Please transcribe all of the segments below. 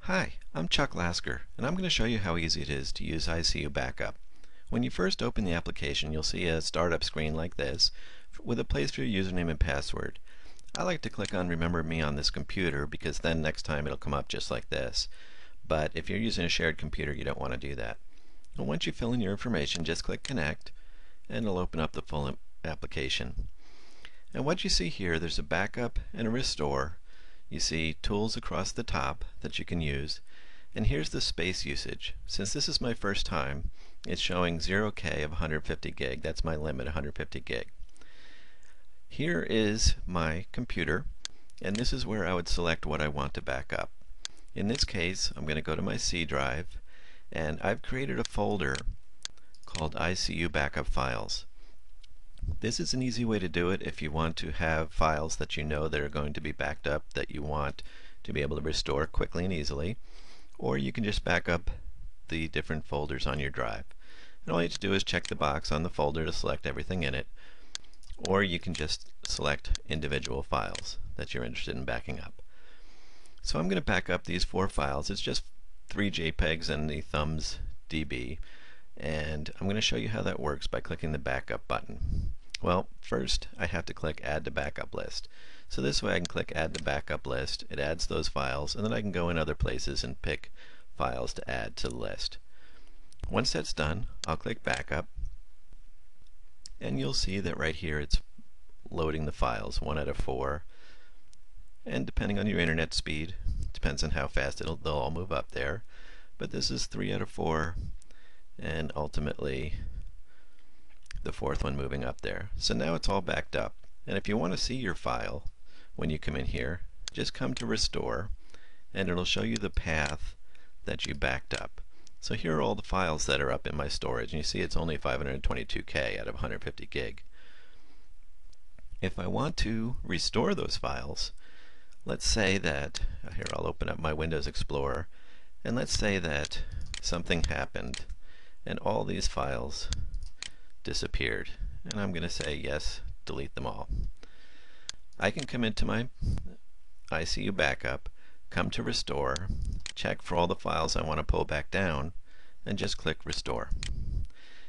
Hi, I'm Chuck Lasker, and I'm going to show you how easy it is to use ICUBackup. When you first open the application, you'll see a startup screen like this with a place for your username and password. I like to click on Remember Me on this computer because then next time it'll come up just like this. But if you're using a shared computer, you don't want to do that. And once you fill in your information, just click Connect, and it'll open up the full application. And what you see here, there's a backup and a restore. You see tools across the top that you can use, and here's the space usage. Since this is my first time, it's showing 0K of 150 gig. That's my limit, 150 gig. Here is my computer, and this is where I would select what I want to back up. In this case, I'm going to go to my C drive, and I've created a folder called ICUBackup files. This is an easy way to do it if you want to have files that you know that are going to be backed up that you want to be able to restore quickly and easily, or you can just back up the different folders on your drive. And all you have to do is check the box on the folder to select everything in it, or you can just select individual files that you're interested in backing up. So I'm going to back up these 4 files. It's just 3 JPEGs and the thumbs DB, and I'm going to show you how that works by clicking the backup button. Well, first I have to click Add to Backup List. So this way I can click Add to Backup List, it adds those files, and then I can go in other places and pick files to add to the list. Once that's done, I'll click Backup, and you'll see that right here it's loading the files, 1 out of 4. And depending on your internet speed, depends on how fast they'll all move up there. But this is 3 out of 4, and ultimately the 4th one moving up there. So now it's all backed up. And if you want to see your file when you come in here, just come to Restore, and it'll show you the path that you backed up. So here are all the files that are up in my storage, and you see it's only 522K out of 150 gig. If I want to restore those files, let's say that, here I'll open up my Windows Explorer, and let's say that something happened and all these files disappeared, and I'm going to say yes, delete them all. I can come into my ICUBackup, come to Restore, check for all the files I want to pull back down, and just click Restore.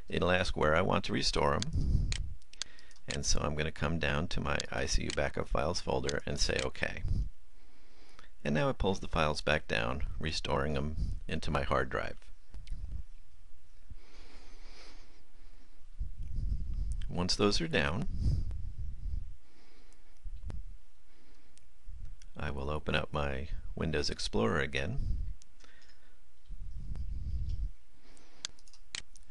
It'll ask where I want to restore them, and so I'm going to come down to my ICUBackup files folder and say OK. And now it pulls the files back down, restoring them into my hard drive. Once those are down, I will open up my Windows Explorer again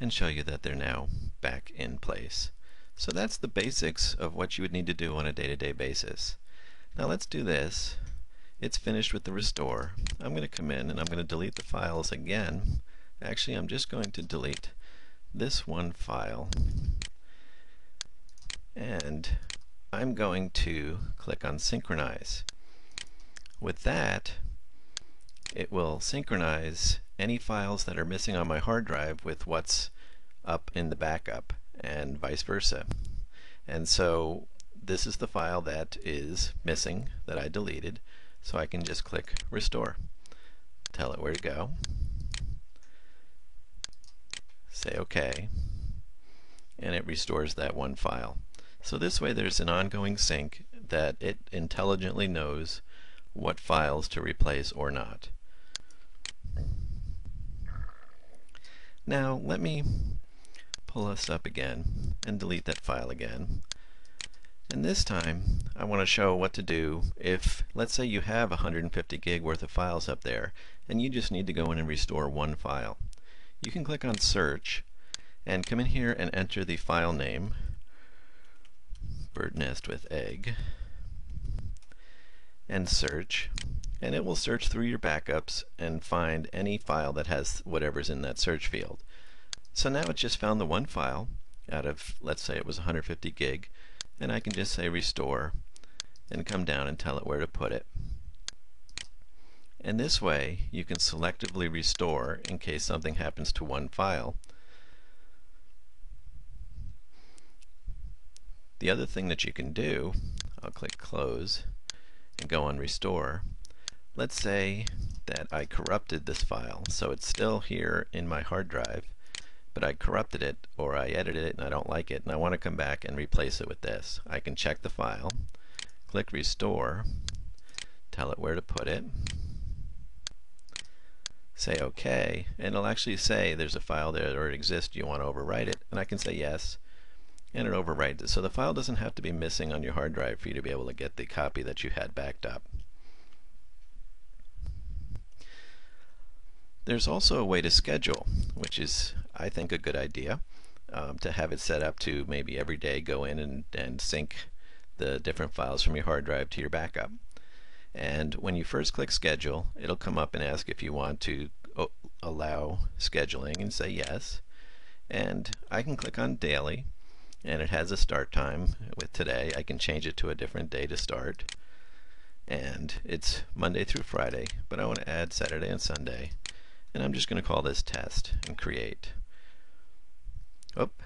and show you that they're now back in place. So that's the basics of what you would need to do on a day-to-day basis. Now let's do this. It's finished with the restore. I'm going to come in and I'm going to delete the files again. Actually, I'm just going to delete this one file, and I'm going to click on Synchronize. With that, it will synchronize any files that are missing on my hard drive with what's up in the backup, and vice versa. And so this is the file that is missing that I deleted, so I can just click Restore, tell it where to go, say OK, and it restores that one file. So this way there's an ongoing sync that it intelligently knows what files to replace or not. Now let me pull this up again and delete that file again. And this time I want to show what to do if, let's say you have 150 gig worth of files up there and you just need to go in and restore one file. You can click on Search and come in here and enter the file name, bird nest with egg, and search, and it will search through your backups and find any file that has whatever's in that search field. So now it just found the one file out of, let's say it was 150 gig, and I can just say Restore and come down and tell it where to put it. And this way you can selectively restore in case something happens to one file. The other thing that you can do, I'll click Close and go on Restore. Let's say that I corrupted this file. So it's still here in my hard drive, but I corrupted it, or I edited it and I don't like it, and I want to come back and replace it with this. I can check the file, click Restore, tell it where to put it, say OK, and it'll actually say there's a file there that already exists, do you want to overwrite it? And I can say yes, and it overwrites it. So the file doesn't have to be missing on your hard drive for you to be able to get the copy that you had backed up. There's also a way to schedule, which is, I think, a good idea, to have it set up to maybe every day go in and sync the different files from your hard drive to your backup. And when you first click Schedule, it'll come up and ask if you want to allow scheduling, and say yes. And I can click on Daily, and it has a start time with today. I can change it to a different day to start. And it's Monday through Friday, but I want to add Saturday and Sunday. And I'm just going to call this Test and Create. Oop.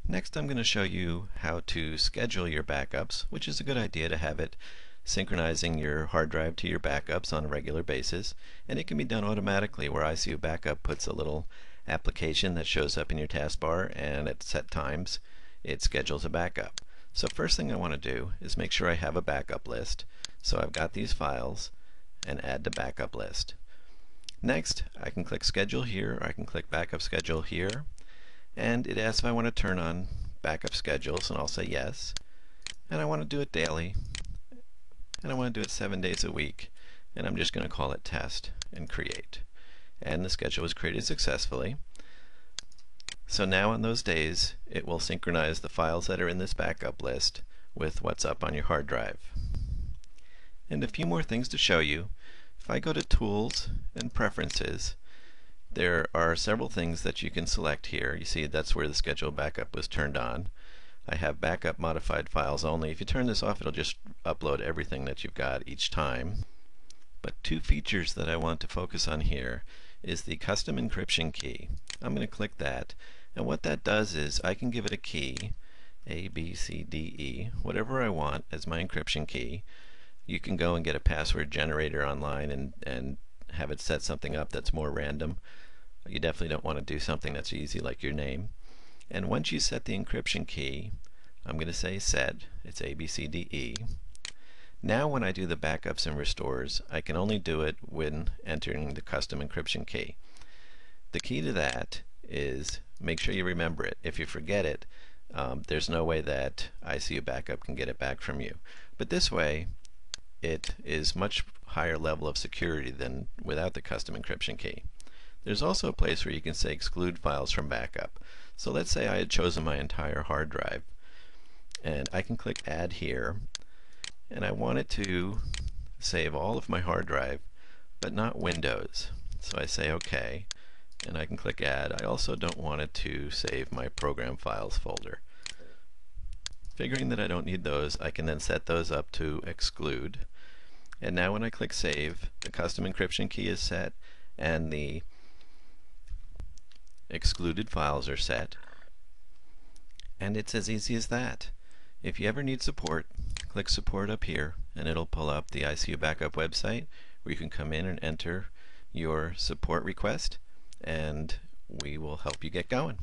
Next, I'm going to show you how to schedule your backups, which is a good idea to have it synchronizing your hard drive to your backups on a regular basis. And it can be done automatically, where ICUBackup puts a little application that shows up in your taskbar, and at set times it schedules a backup. So first thing I want to do is make sure I have a backup list. So I've got these files, and add to backup list. Next, I can click Schedule here, or I can click Backup Schedule here, and it asks if I want to turn on backup schedules, and I'll say yes. And I want to do it daily, and I want to do it 7 days a week, and I'm just going to call it Test and Create. And the schedule was created successfully. So now on those days, it will synchronize the files that are in this backup list with what's up on your hard drive. And a few more things to show you. If I go to Tools and Preferences, there are several things that you can select here. You see that's where the schedule backup was turned on. I have backup modified files only. If you turn this off, it'll just upload everything that you've got each time. But two features that I want to focus on here is the custom encryption key. I'm going to click that, and what that does is I can give it a key, A, B, C, D, E, whatever I want as my encryption key. You can go and get a password generator online and have it set something up that's more random. You definitely don't want to do something that's easy like your name. And once you set the encryption key, I'm going to say Set. It's A, B, C, D, E. Now when I do the backups and restores, I can only do it when entering the custom encryption key. The key to that is make sure you remember it. If you forget it, there's no way that ICUBackup can get it back from you. But this way, it is much higher level of security than without the custom encryption key. There's also a place where you can say exclude files from backup. So let's say I had chosen my entire hard drive, and I can click Add here, and I want it to save all of my hard drive, but not Windows. So I say OK, and I can click Add. I also don't want it to save my program files folder. Figuring that I don't need those, I can then set those up to exclude. And now when I click Save, the custom encryption key is set, and the excluded files are set. And it's as easy as that. If you ever need support, click Support up here, and it'll pull up the ICUBackup website where you can come in and enter your support request, and we will help you get going.